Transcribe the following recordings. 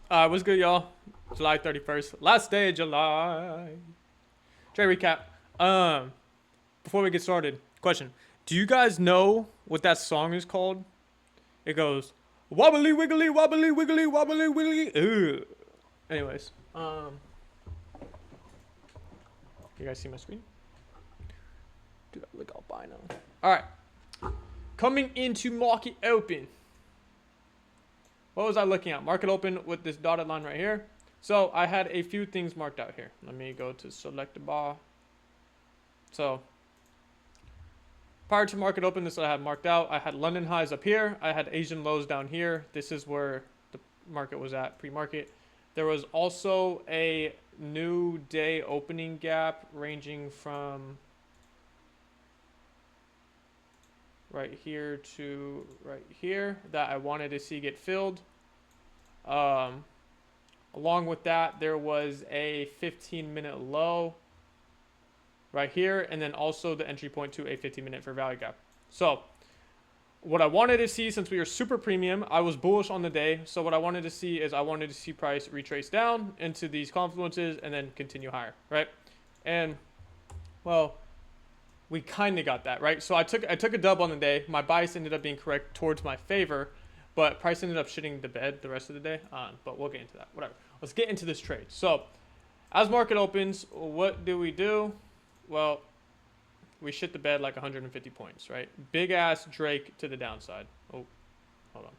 What's good, y'all? July 31st, last day of July. Trade recap. Um, Before we get started, question: do you guys know what that song is called? It goes wobbly wiggly wobbly wiggly wobbly wiggly. Ugh. Anyways, you guys see my screen? Dude, I look albino. All right, coming into market open. What was I looking at? Market open with this dotted line right here. So I had a few things marked out here. Let me go to LoeGpa. So prior to market open, this is what I had marked out. I had London highs up here. I had Asian lows down here. This is where the market was at pre-market. There was also a new day opening gap ranging from right here to right here that I wanted to see get filled. Along with that, there was a 15-minute low right here, and then also the entry point to a 15-minute fair value gap. So what I wanted to see, since we are super premium, I was bullish on the day. So what I wanted to see is I wanted to see price retrace down into these confluences and then continue higher, right? And well, we kind of got that, right? So I took a dub on the day. My bias ended up being correct towards my favor, but price ended up shitting the bed the rest of the day. But we'll get into that. Whatever. Let's get into this trade. So as market opens, what do we do? Well, we shit the bed like 150 points, right? Big ass Drake to the downside. Oh, hold on.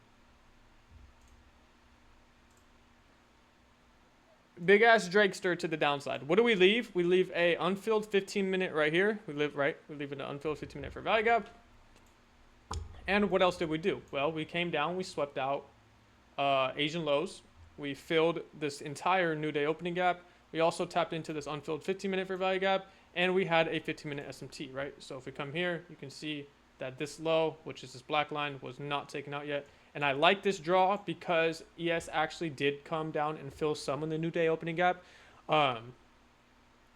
Big ass Drakester to the downside. What do we leave? We leave a unfilled 15-minute right here. We leave an unfilled 15-minute for value gap. And what else did we do? Well, we came down, we swept out Asian lows. We filled this entire new day opening gap. We also tapped into this unfilled 15-minute for value gap, and we had a 15-minute SMT, right? So if we come here, you can see that this low, which is this black line, was not taken out yet. And I like this draw because ES actually did come down and fill some in the new day opening gap,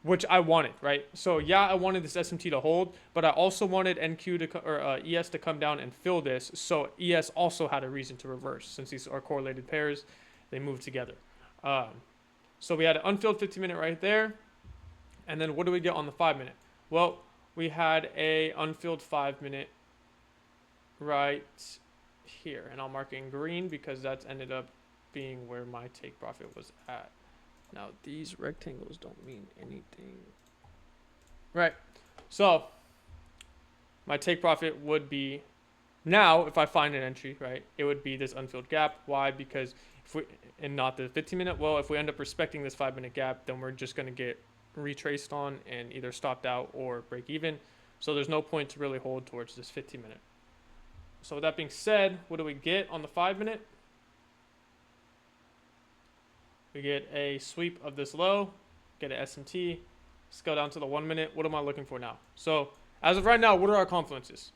which I wanted, right? So yeah, I wanted this SMT to hold, but I also wanted NQ or ES to come down and fill this. So ES also had a reason to reverse since these are correlated pairs. They move together. So we had an unfilled 15-minute right there. And then what do we get on the 5-minute? Well, we had a unfilled 5-minute right here. And I'll mark it in green because that's ended up being where my take profit was at. Now, these rectangles don't mean anything. Right. So my take profit would be now, if I find an entry, right, it would be this unfilled gap. Why? Because if we, and not the 15-minute, well, if we end up respecting this 5-minute gap, then we're just going to get retraced on and either stopped out or break even. So there's no point to really hold towards this 15-minute. So with that being said, what do we get on the 5-minute? We get a sweep of this low, get an SMT. Let's go down to the 1-minute. What am I looking for now? So as of right now, what are our confluences?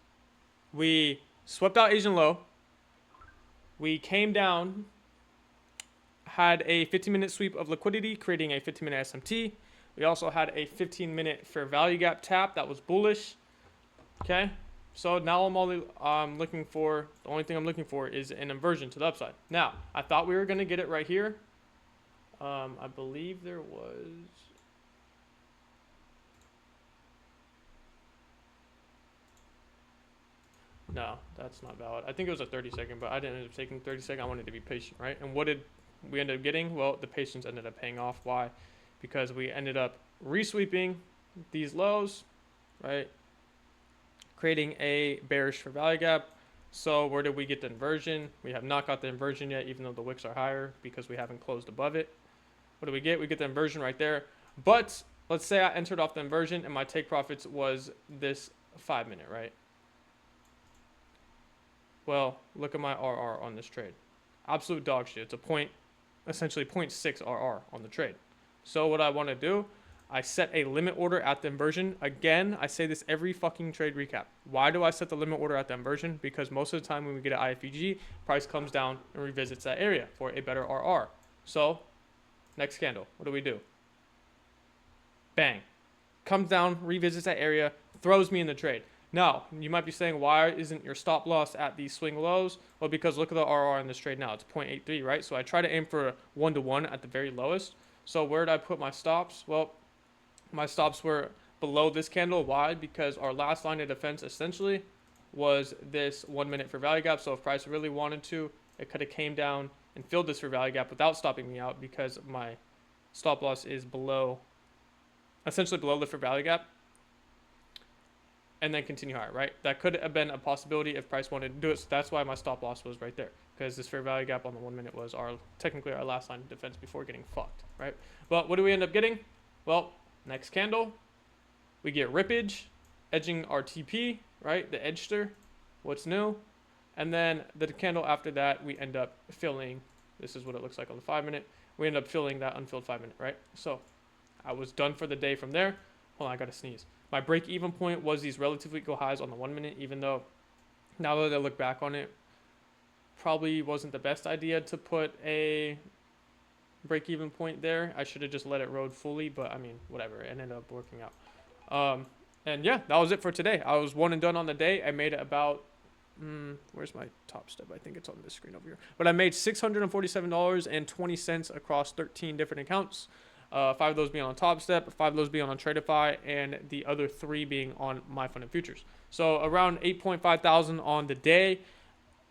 We swept out Asian low. We came down, had a 15-minute sweep of liquidity, creating a 15-minute SMT. We also had a 15-minute fair value gap tap that was bullish. Okay, so now I'm looking for, the only thing I'm looking for is an inversion to the upside. Now, I thought we were going to get it right here. I believe there was... No, that's not valid. I think it was a 30-second, but I didn't end up taking 30-second. I wanted to be patient, right? And what did we end up getting? Well, the patience ended up paying off. Why? Because we ended up resweeping these lows, right? Creating a bearish for value gap. So where did we get the inversion? We have not got the inversion yet, even though the wicks are higher because we haven't closed above it. What do we get? We get the inversion right there. But let's say I entered off the inversion and my take profits was this 5-minute, right? Well, look at my RR on this trade. Absolute dog shit. It's a essentially 0.6 RR on the trade. So what I want to do, I set a limit order at the inversion. Again, I say this every fucking trade recap. Why do I set the limit order at the inversion? Because most of the time when we get an IFEG, price comes down and revisits that area for a better RR. So next candle, what do? Bang. Comes down, revisits that area, throws me in the trade. Now, you might be saying, why isn't your stop loss at these swing lows? Well, because look at the RR in this trade now. It's 0.83, right? So I try to aim for 1-to-1 at the very lowest. So where did I put my stops? Well, my stops were below this candle. Why? Because our last line of defense essentially was this 1 minute for value gap. So if price really wanted to, it could have came down and filled this for value gap without stopping me out, because my stop loss is below, essentially below the for value gap, and then continue higher, right? That could have been a possibility if price wanted to do it. So that's why my stop loss was right there, because this fair value gap on the 1 minute was technically our last line of defense before getting fucked, right? But what do we end up getting? Well, next candle, we get rippage, edging our TP, right? The edgester, what's new? And then the candle after that, we end up filling. This is what it looks like on the 5 minute. We end up filling that unfilled 5 minute, right? So I was done for the day from there. Hold on, I gotta sneeze. My break even point was these relatively equal highs on the 1 minute, even though now that I look back on it, probably wasn't the best idea to put a break even point there. I should have just let it rode fully, but I mean, whatever. It ended up working out. And yeah, that was it for today. I was one and done on the day. I made it about, where's my top step? I think it's on this screen over here. But I made $647.20 across 13 different accounts. 5 of those being on Top Step, 5 of those being on Tradeify, and the other 3 being on My Funded Futures. So around 8.5 thousand on the day.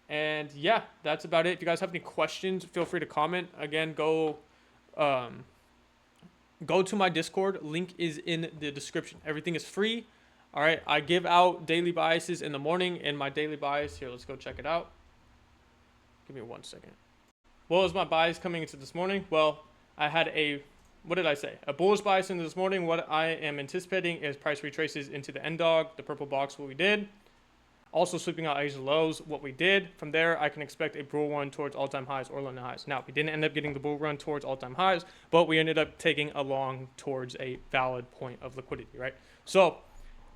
And yeah, that's about it. If you guys have any questions, feel free to comment. Again, go to my Discord. Link is in the description. Everything is free. All right, I give out daily biases in the morning, and my daily bias here. Let's go check it out. Give me 1 second. What was my bias coming into this morning? Well, I had what did I say? A bullish bias into this morning. What I am anticipating is price retraces into the end dog, the purple box, what we did. Also sweeping out Asia lows, what we did. From there, I can expect a bull run towards all-time highs or London highs. Now, we didn't end up getting the bull run towards all-time highs, but we ended up taking a long towards a valid point of liquidity, right? So,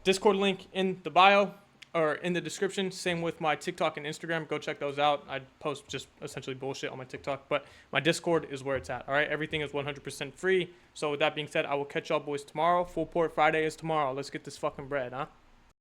Discord link in the bio or in the description. Same with my TikTok and Instagram. Go check those out. I post just essentially bullshit on my TikTok, but my Discord is where it's at. All right, everything is 100% free. So with that being said, I will catch y'all boys tomorrow. Full port Friday is tomorrow. Let's get this fucking bread, huh?